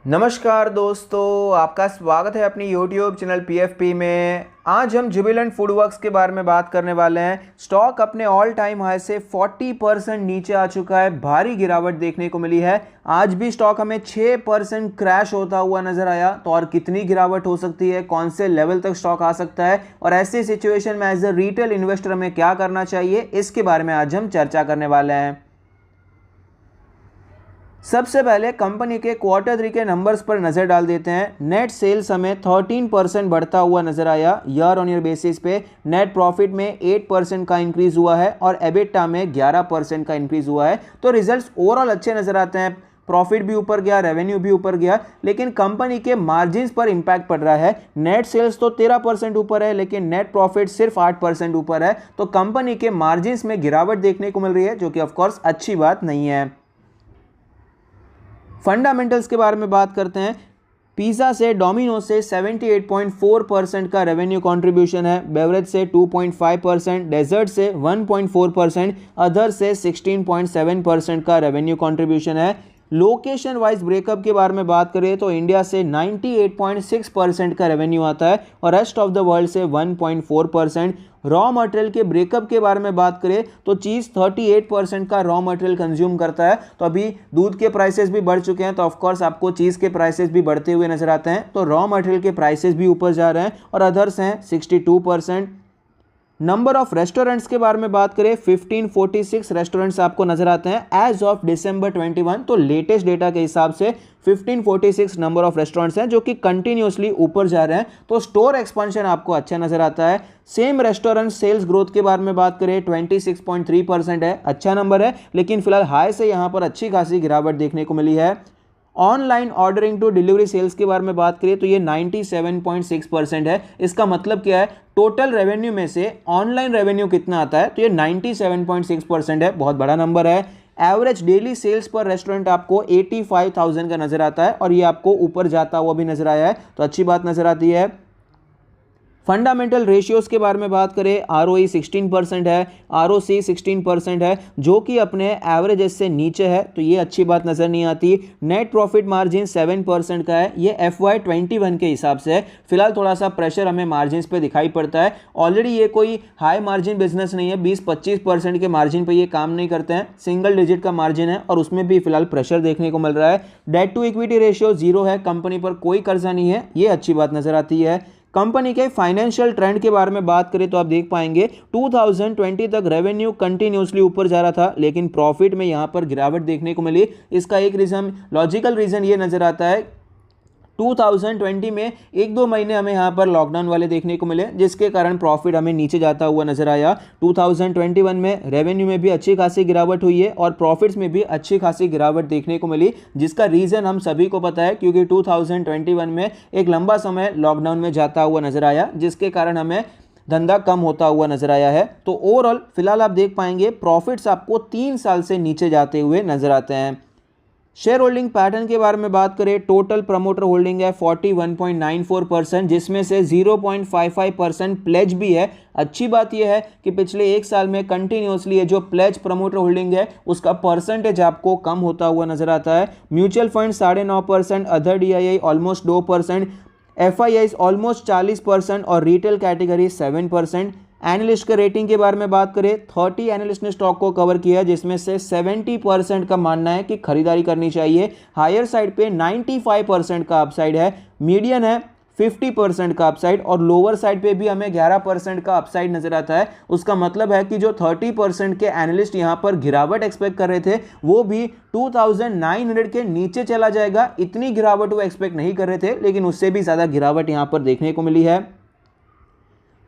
नमस्कार दोस्तों, आपका स्वागत है अपनी YouTube चैनल PFP में। आज हम जुबिलेंट फूडवर्क्स के बारे में बात करने वाले हैं। स्टॉक अपने ऑल टाइम हाई से 40% नीचे आ चुका है, भारी गिरावट देखने को मिली है। आज भी स्टॉक हमें 6% क्रैश होता हुआ नजर आया। तो और कितनी गिरावट हो सकती है, कौन से लेवल तक स्टॉक आ सकता है और ऐसी सिचुएशन में एज ए रिटेल इन्वेस्टर हमें क्या करना चाहिए, इसके बारे में आज हम चर्चा करने वाले हैं। सबसे पहले कंपनी के क्वार्टर 3 के नंबर्स पर नजर डाल देते हैं। नेट सेल्स हमें 13% बढ़ता हुआ नजर आया ईयर ऑन ईयर बेसिस पे। नेट प्रॉफिट में 8% का इंक्रीज हुआ है और एबिटा में 11% का इंक्रीज हुआ है। तो रिजल्ट्स ओवरऑल अच्छे नजर आते हैं। प्रॉफिट भी ऊपर गया, रेवेन्यू भी ऊपर गया, लेकिन कंपनी के मार्जिन्स पर इंपैक्ट पड़ रहा है। नेट सेल्स तो 13% ऊपर है, लेकिन नेट प्रॉफिट सिर्फ 8% ऊपर है। तो कंपनी के मार्जिन्स में गिरावट देखने को मिल रही है, जो कि ऑफकोर्स अच्छी बात नहीं है। फंडामेंटल्स के बारे में बात करते हैं। पिज़्ज़ा से, डोमिनोज से 78.4% का रेवेन्यू कंट्रीब्यूशन है, बेवरेज से 2.5%, डेजर्ट से 1.4%, अदर से 16.7% का रेवेन्यू कंट्रीब्यूशन है। लोकेशन वाइज ब्रेकअप के बारे में बात करें तो इंडिया से 98.6% का रेवेन्यू आता है और रेस्ट ऑफ द वर्ल्ड से 1.4%। रॉ मटेरियल के ब्रेकअप के बारे में बात करें तो चीज़ 38% का रॉ मटेरियल कंज्यूम करता है। तो अभी दूध के प्राइसेस भी बढ़ चुके हैं, तो ऑफकोर्स आपको चीज़ के प्राइसेस भी बढ़ते हुए नजर आते हैं। तो रॉ मटेरियल के प्राइसेस भी ऊपर जा रहे हैं और अदर्स हैं 62%। नंबर ऑफ रेस्टोरेंट्स के बारे में बात करें 1546 रेस्टोरेंट्स आपको नजर आते हैं एज ऑफ दिसंबर 21। तो लेटेस्ट डेटा के हिसाब से 1546 नंबर ऑफ रेस्टोरेंट्स हैं जो कि कंटिन्यूसली ऊपर जा रहे हैं। तो स्टोर एक्सपेंशन आपको अच्छा नजर आता है। सेम रेस्टोरेंट सेल्स ग्रोथ के बारे में बात करें 26.3% है, अच्छा नंबर है, लेकिन फिलहाल हाई से यहां पर अच्छी खासी गिरावट देखने को मिली है। Online ordering to delivery sales के बारे में बात करें तो ये 97.6% है। इसका मतलब क्या है, टोटल रेवेन्यू में से ऑनलाइन रेवेन्यू कितना आता है, तो ये 97.6% है, बहुत बड़ा नंबर है। एवरेज डेली सेल्स पर रेस्टोरेंट आपको 85,000 का नजर आता है और ये आपको ऊपर जाता हुआ भी नजर आया है, तो अच्छी बात नजर आती है। फंडामेंटल रेशियोज के बारे में बात करें, ROE 16% है, ROC 16% है, जो कि अपने एवरेजेस से नीचे है, तो ये अच्छी बात नजर नहीं आती। नेट प्रॉफिट मार्जिन 7% का है, ये FY21 के हिसाब से है। फिलहाल थोड़ा सा प्रेशर हमें मार्जिन पे दिखाई पड़ता है। ऑलरेडी ये कोई हाई मार्जिन बिजनेस नहीं है, 20-25% के मार्जिन पे ये काम नहीं करते हैं, सिंगल डिजिट का मार्जिन है और उसमें भी फिलहाल प्रेशर देखने को मिल रहा है। डेट टू इक्विटी रेशियो 0 है, कंपनी पर कोई कर्जा नहीं है, ये अच्छी बात नजर आती है। कंपनी के फाइनेंशियल ट्रेंड के बारे में बात करें तो आप देख पाएंगे 2020 तक रेवेन्यू कंटिन्यूसली ऊपर जा रहा था, लेकिन प्रॉफिट में यहां पर गिरावट देखने को मिली। इसका एक रीजन, लॉजिकल रीजन ये नजर आता है, 2020 में 1-2 महीने हमें यहाँ पर लॉकडाउन वाले देखने को मिले, जिसके कारण प्रॉफिट हमें नीचे जाता हुआ नजर आया। 2021 में रेवेन्यू में भी अच्छी खासी गिरावट हुई है और प्रॉफिट्स में भी अच्छी खासी गिरावट देखने को मिली, जिसका रीज़न हम सभी को पता है, क्योंकि 2021 में एक लंबा समय लॉकडाउन में जाता हुआ नजर आया, जिसके कारण हमें धंधा कम होता हुआ नजर आया है। तो ओवरऑल फिलहाल आप देख पाएंगे प्रॉफिट्स आपको 3 साल से नीचे जाते हुए नजर आते हैं। शेयर होल्डिंग पैटर्न के बारे में बात करें, टोटल प्रमोटर होल्डिंग है 41.94%, जिसमें से 0.55% प्लेज भी है। अच्छी बात यह है कि पिछले एक साल में कंटिन्यूसली ये जो प्लेज प्रमोटर होल्डिंग है उसका परसेंटेज आपको कम होता हुआ नजर आता है। Mutual fund 9.5%, other DII almost 2%, FIIs almost 40% और रिटेल कैटेगरी 7%। एनालिस्ट के रेटिंग के बारे में बात करें, 30 एनालिस्ट ने स्टॉक को कवर किया है, जिसमें से 70% का मानना है कि खरीदारी करनी चाहिए। हायर साइड पे 95% का अपसाइड है, मीडियन है 50% का अपसाइड और लोअर साइड पे भी हमें 11% का अपसाइड नजर आता है। उसका मतलब है कि जो 30% के एनालिस्ट यहां पर गिरावट एक्सपेक्ट कर रहे थे, वो भी 2900 के नीचे चला जाएगा, इतनी गिरावट वो एक्सपेक्ट नहीं कर रहे थे, लेकिन उससे भी ज्यादा गिरावट यहां पर देखने को मिली है।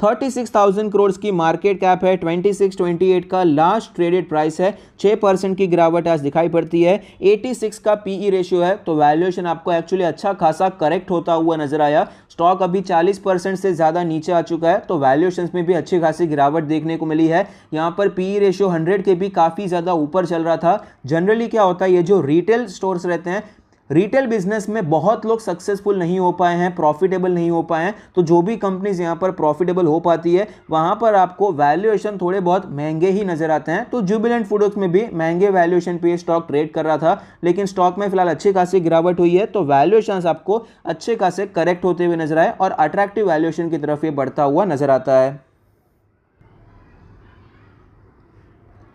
36,000 करोड़ की मार्केट कैप है, 2628 का लास्ट ट्रेडेड प्राइस है, 6% की गिरावट आज दिखाई पड़ती है। 86 का PE रेशियो है, तो वैल्यूएशन आपको एक्चुअली अच्छा खासा करेक्ट होता हुआ नजर आया। स्टॉक अभी 40% से ज़्यादा नीचे आ चुका है, तो वैल्यूएशंस में भी अच्छी खासी गिरावट देखने को मिली है। यहाँ पर PE रेशियो 100 के भी काफ़ी ज़्यादा ऊपर चल रहा था। जनरली क्या होता है, ये जो रिटेल स्टोर्स रहते हैं रिटेल बिजनेस में बहुत लोग सक्सेसफुल नहीं हो पाए हैं, प्रॉफिटेबल नहीं हो पाए हैं, तो जो भी कंपनीज यहाँ पर प्रॉफिटेबल हो पाती है वहाँ पर आपको वैल्यूएशन थोड़े बहुत महंगे ही नजर आते हैं। तो जुबिलेंट फूडवर्क्स में भी महंगे वैल्यूएशन पे स्टॉक ट्रेड कर रहा था, लेकिन स्टॉक में फिलहाल अच्छी खासी गिरावट हुई है, तो वैल्यूएशन आपको अच्छे खासे करेक्ट होते हुए नजर आए और अट्रैक्टिव वैल्यूएशन की तरफ ये बढ़ता हुआ नजर आता है।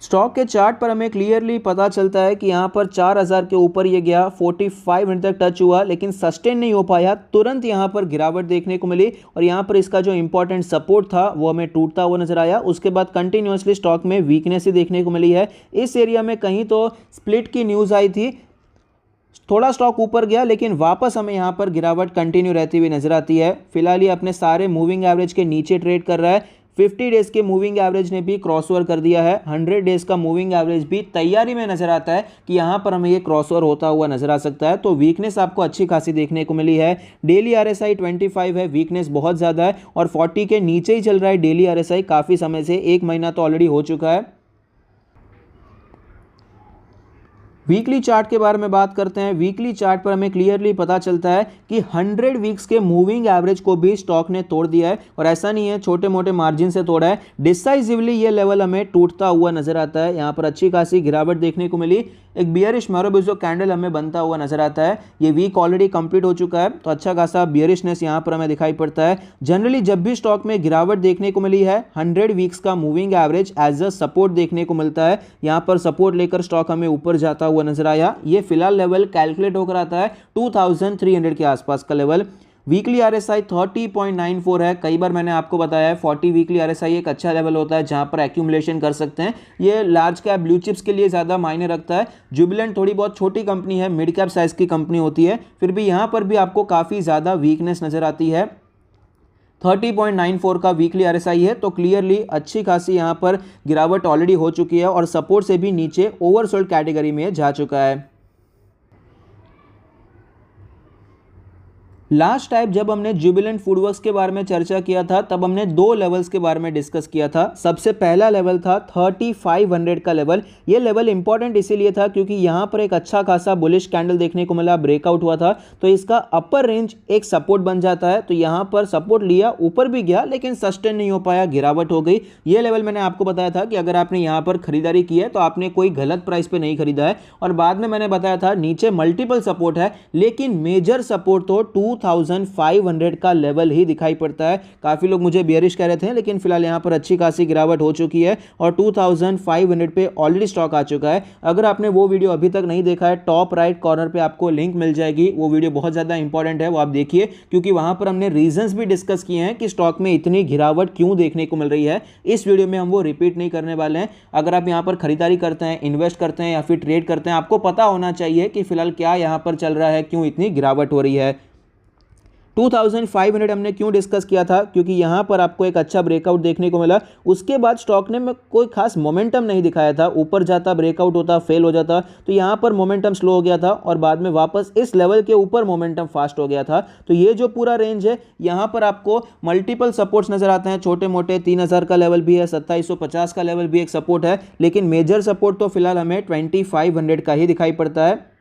स्टॉक के चार्ट पर हमें क्लियरली पता चलता है कि यहाँ पर 4000 के ऊपर ये गया, 4500 तक टच हुआ, लेकिन सस्टेन नहीं हो पाया, तुरंत यहाँ पर गिरावट देखने को मिली और यहाँ पर इसका जो इंपॉर्टेंट सपोर्ट था वो हमें टूटता हुआ नजर आया। उसके बाद कंटिन्यूसली स्टॉक में वीकनेस ही देखने को मिली है। इस एरिया में कहीं तो स्प्लिट की न्यूज़ आई थी, थोड़ा स्टॉक ऊपर गया, लेकिन वापस हमें यहाँ पर गिरावट कंटिन्यू रहती हुई नजर आती है। फिलहाल ये अपने सारे मूविंग एवरेज के नीचे ट्रेड कर रहा है। 50 डेज के मूविंग एवरेज ने भी क्रॉसओवर कर दिया है, 100 डेज का मूविंग एवरेज भी तैयारी में नजर आता है कि यहाँ पर हमें ये क्रॉसओवर होता हुआ नजर आ सकता है। तो वीकनेस आपको अच्छी खासी देखने को मिली है। डेली आरएसआई 25 है, वीकनेस बहुत ज़्यादा है और 40 के नीचे ही चल रहा है डेली आरएसआई काफ़ी समय से, 1 महीना तो ऑलरेडी हो चुका है। वीकली चार्ट के बारे में बात करते हैं। वीकली चार्ट पर हमें क्लियरली पता चलता है कि 100 वीक्स के मूविंग एवरेज को भी स्टॉक ने तोड़ दिया है और ऐसा नहीं है छोटे मोटे मार्जिन से तोड़ा है, डिसाइसिवली ये लेवल हमें टूटता हुआ नजर आता है। यहाँ पर अच्छी खासी गिरावट देखने को मिली, एक बियरिश मैरोबिजो कैंडल हमें बनता हुआ नजर आता है। ये वीक ऑलरेडी कंप्लीट हो चुका है, तो अच्छा खासा बियरिशनेस यहाँ पर हमें दिखाई पड़ता है। जनरली जब भी स्टॉक में गिरावट देखने को मिली है, 100 वीक्स का moving average as a support देखने को मिलता है। यहाँ पर सपोर्ट लेकर स्टॉक हमें ऊपर जाता हुआ नजर आया। ये फिलहाल लेवल कैलकुलेट होकर आता है 2300 के आसपास का लेवल। वीकली आरएसआई 30.94 है। कई बार मैंने आपको बताया है 40 वीकली आरएसआई एक अच्छा लेवल होता है जहां पर एक्यूमुलेशन कर सकते हैं। ये लार्ज कैप ब्लू चिप्स के लिए ज़्यादा मायने रखता है। जुबिलेंट थोड़ी बहुत छोटी कंपनी है, मिड कैप साइज की कंपनी होती है, फिर भी यहाँ पर भी आपको काफ़ी ज़्यादा वीकनेस नज़र आती है। 30.94 का वीकली आरएसआई है, तो क्लियरली अच्छी खासी यहाँ पर गिरावट ऑलरेडी हो चुकी है और सपोर्ट से भी नीचे ओवरसोल्ड कैटेगरी में जा चुका है। लास्ट टाइम जब हमने जुबिलेंट फूडवर्क्स के बारे में चर्चा किया था तब हमने 2 लेवल्स के बारे में डिस्कस किया था। सबसे पहला लेवल था 3500 का लेवल। ये लेवल इंपॉर्टेंट इसीलिए था क्योंकि यहाँ पर एक अच्छा खासा बुलिश कैंडल देखने को मिला, ब्रेकआउट हुआ था, तो इसका अपर रेंज एक सपोर्ट बन जाता है। तो यहाँ पर सपोर्ट लिया, ऊपर भी गया, लेकिन सस्टेन नहीं हो पाया, गिरावट हो गई। ये लेवल मैंने आपको बताया था कि अगर आपने यहाँ पर खरीदारी की है तो आपने कोई गलत प्राइस पे नहीं खरीदा है। और बाद में मैंने बताया था नीचे मल्टीपल सपोर्ट है, लेकिन मेजर सपोर्ट तो 2500 का लेवल ही दिखाई पड़ता है। काफी लोग मुझे बेयरिश कह रहे थे, लेकिन फिलहाल यहां पर अच्छी खासी गिरावट हो चुकी है और 2500 पे ऑलरेडी स्टॉक आ चुका है। अगर आपने वो वीडियो अभी तक नहीं देखा है, टॉप राइट कॉर्नर पे आपको लिंक मिल जाएगी। वो वीडियो बहुत ज्यादा इंपॉर्टेंट है, वो आप देखिए, क्योंकि वहां पर हमने रीजंस भी डिस्कस किए हैं कि स्टॉक में इतनी गिरावट क्यों देखने को मिल रही है। इस वीडियो में हम वो रिपीट नहीं करने वाले हैं। अगर आप यहां पर खरीदारी करते हैं, इन्वेस्ट करते हैं या फिर ट्रेड करते हैं, आपको पता होना चाहिए कि फिलहाल क्या यहां पर चल रहा है, क्यों इतनी गिरावट हो रही है। 2500 हमने क्यों डिस्कस किया था, क्योंकि यहाँ पर आपको एक अच्छा ब्रेकआउट देखने को मिला। उसके बाद स्टॉक ने में कोई खास मोमेंटम नहीं दिखाया था, ऊपर जाता, ब्रेकआउट होता, फेल हो जाता, तो यहाँ पर मोमेंटम स्लो हो गया था और बाद में वापस इस लेवल के ऊपर मोमेंटम फास्ट हो गया था। तो ये जो पूरा रेंज है, यहाँ पर आपको मल्टीपल सपोर्ट्स नजर आते हैं, छोटे मोटे। 3000 का लेवल भी है, 2750 का लेवल भी एक सपोर्ट है, लेकिन मेजर सपोर्ट तो फिलहाल हमें 2500 का ही दिखाई पड़ता है।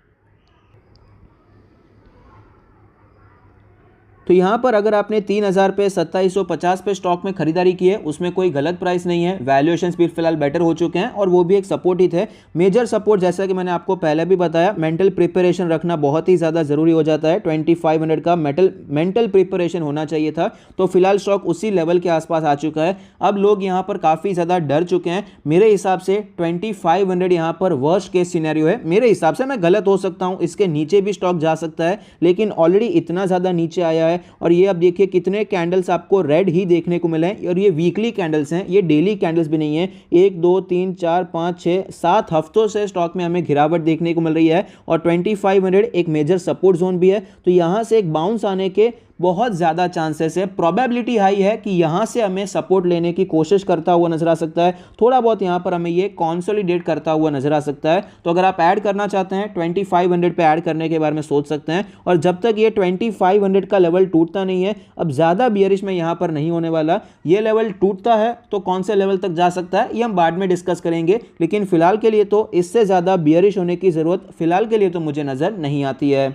तो यहाँ पर अगर आपने 3000 पे 2750 पे स्टॉक में खरीदारी की है, उसमें कोई गलत प्राइस नहीं है। वैल्यूएशंस भी फिलहाल बेटर हो चुके हैं और वो भी एक सपोर्ट ही थे। मेजर सपोर्ट जैसा कि मैंने आपको पहले भी बताया, मेंटल प्रिपरेशन रखना बहुत ही ज़्यादा ज़रूरी हो जाता है। 2500 का मेंटल प्रिपरेशन होना चाहिए था। तो फिलहाल स्टॉक उसी लेवल के आसपास आ चुका है। अब लोग यहाँ पर काफ़ी ज़्यादा डर चुके हैं। मेरे हिसाब से 2500 यहाँ पर वर्स्ट केस सिनेरियो है। मेरे हिसाब से, मैं गलत हो सकता हूँ, इसके नीचे भी स्टॉक जा सकता है, लेकिन ऑलरेडी इतना ज़्यादा नीचे आया है। और ये अब देखिए कितने कैंडल्स आपको रेड ही देखने को मिले हैं और ये वीकली कैंडल्स हैं, ये डेली कैंडल्स भी नहीं है। 1 2 3 4 5 6 7 हफ्तों से स्टॉक में हमें गिरावट देखने को मिल रही है और 2500 एक मेजर सपोर्ट जोन भी है। तो यहाँ से एक बाउंस आने के बहुत ज़्यादा चांसेस है, प्रोबेबिलिटी हाई है कि यहाँ से हमें सपोर्ट लेने की कोशिश करता हुआ नजर आ सकता है, थोड़ा बहुत यहाँ पर हमें ये कंसोलिडेट करता हुआ नजर आ सकता है। तो अगर आप ऐड करना चाहते हैं 2500 पे ऐड करने के बारे में सोच सकते हैं, और जब तक ये 2500 का लेवल टूटता नहीं है, अब ज़्यादा बियरिश में यहाँ पर नहीं होने वाला। ये लेवल टूटता है तो कौन से लेवल तक जा सकता है ये हम बाद में डिस्कस करेंगे, लेकिन फिलहाल के लिए तो इससे ज़्यादा बियरिश होने की ज़रूरत फिलहाल के लिए तो मुझे नज़र नहीं आती है।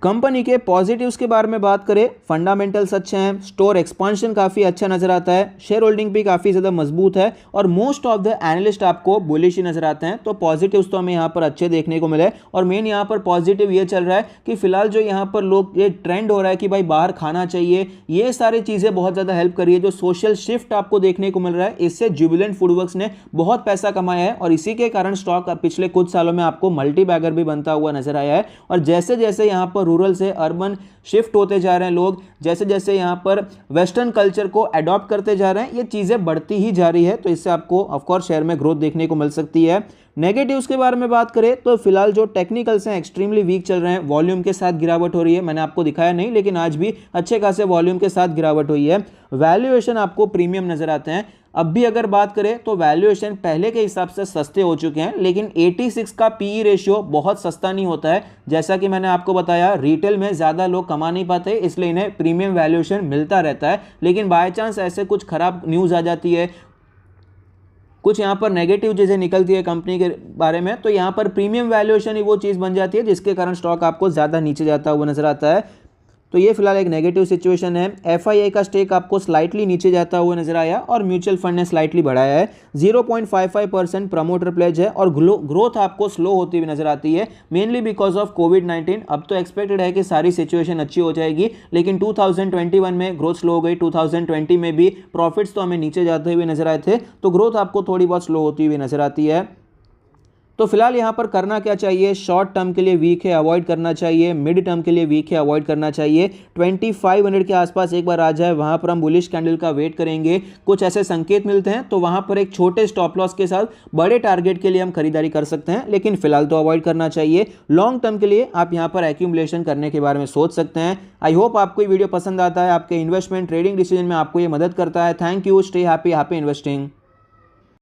कंपनी के पॉजिटिव्स के बारे में बात करें, फंडामेंटल्स अच्छे हैं, स्टोर एक्सपांशन काफ़ी अच्छा नजर आता है, शेयर होल्डिंग भी काफ़ी ज़्यादा मजबूत है, और मोस्ट ऑफ द एनालिस्ट आपको बुलिश ही नजर आते हैं। तो पॉजिटिव्स तो हमें यहाँ पर अच्छे देखने को मिले, और मेन यहाँ पर पॉजिटिव ये चल रहा है कि फिलहाल जो यहाँ पर लोग ये ट्रेंड हो रहा है कि भाई बाहर खाना चाहिए, ये सारी चीज़ें बहुत ज़्यादा हेल्प कर रही है। जो सोशल शिफ्ट आपको देखने को मिल रहा है, इससे जुबिलेंट फूडवर्क्स ने बहुत पैसा कमाया है, और इसी के कारण स्टॉक पिछले कुछ सालों में आपको मल्टी बैगर भी बनता हुआ नजर आया है। और जैसे जैसे यहाँ पर रूरल से अर्बन शिफ्ट होते जा रहे हैं लोग, जैसे जैसे यहाँ पर वेस्टर्न कल्चर को अडॉप्ट करते जा रहे हैं, ये चीज़ें बढ़ती ही जा रही है। तो इससे आपको ऑफकोर्स शेयर में ग्रोथ देखने को मिल सकती है। नेगेटिव्स के बारे में बात करें तो फिलहाल जो टेक्निकल्स हैं एक्सट्रीमली वीक चल रहे हैं, वॉल्यूम के साथ गिरावट हो रही है, मैंने आपको दिखाया नहीं लेकिन आज भी अच्छे खासे वॉल्यूम के साथ गिरावट हुई है। वैल्यूएशन आपको प्रीमियम नजर आते हैं। अब भी अगर बात करें तो वैल्यूएशन पहले के हिसाब से सस्ते हो चुके हैं, लेकिन 86 का पीई रेशियो बहुत सस्ता नहीं होता है। जैसा कि मैंने आपको बताया, रिटेल में ज़्यादा लोग कमा नहीं पाते, इसलिए इन्हें प्रीमियम वैल्यूएशन मिलता रहता है। लेकिन बाय चांस ऐसे कुछ खराब न्यूज़ आ जाती है, कुछ यहाँ पर नेगेटिव चीज़ें निकलती है कंपनी के बारे में, तो यहाँ पर प्रीमियम वैल्यूएशन ही वो चीज़ बन जाती है जिसके कारण स्टॉक आपको ज़्यादा नीचे जाता हुआ नजर आता है। तो ये फिलहाल एक नेगेटिव सिचुएशन है। एफआईआई का स्टेक आपको स्लाइटली नीचे जाता हुआ नजर आया, और म्यूचुअल फंड ने स्लाइटली बढ़ाया है। 0.55% प्रमोटर प्लेज है, और ग्रोथ आपको स्लो होती हुई नजर आती है, मेनली बिकॉज ऑफ कोविड-19। अब तो एक्सपेक्टेड है कि सारी सिचुएशन अच्छी हो जाएगी, लेकिन 2021 में ग्रोथ स्लो हो गई, 2020 में भी प्रॉफिट्स तो हमें नीचे जाते हुए नजर आए थे, तो ग्रोथ आपको थोड़ी बहुत स्लो होती हुई नजर आती है। तो फिलहाल यहाँ पर करना क्या चाहिए, शॉर्ट टर्म के लिए वीक है अवॉइड करना चाहिए, मिड टर्म के लिए वीक है अवॉइड करना चाहिए। 2500 के आसपास एक बार आ जाए, वहाँ पर हम बुलिश कैंडल का वेट करेंगे। कुछ ऐसे संकेत मिलते हैं तो वहाँ पर एक छोटे स्टॉप लॉस के साथ बड़े टारगेट के लिए हम खरीदारी कर सकते हैं, लेकिन फिलहाल तो अवॉइड करना चाहिए। लॉन्ग टर्म के लिए आप यहाँ पर एक्यूमुलेशन करने के बारे में सोच सकते हैं। आई होप आपको ये वीडियो पसंद आता है, आपके इन्वेस्टमेंट ट्रेडिंग डिसीजन में आपको ये मदद करता है। Thank you, stay happy, happy investing.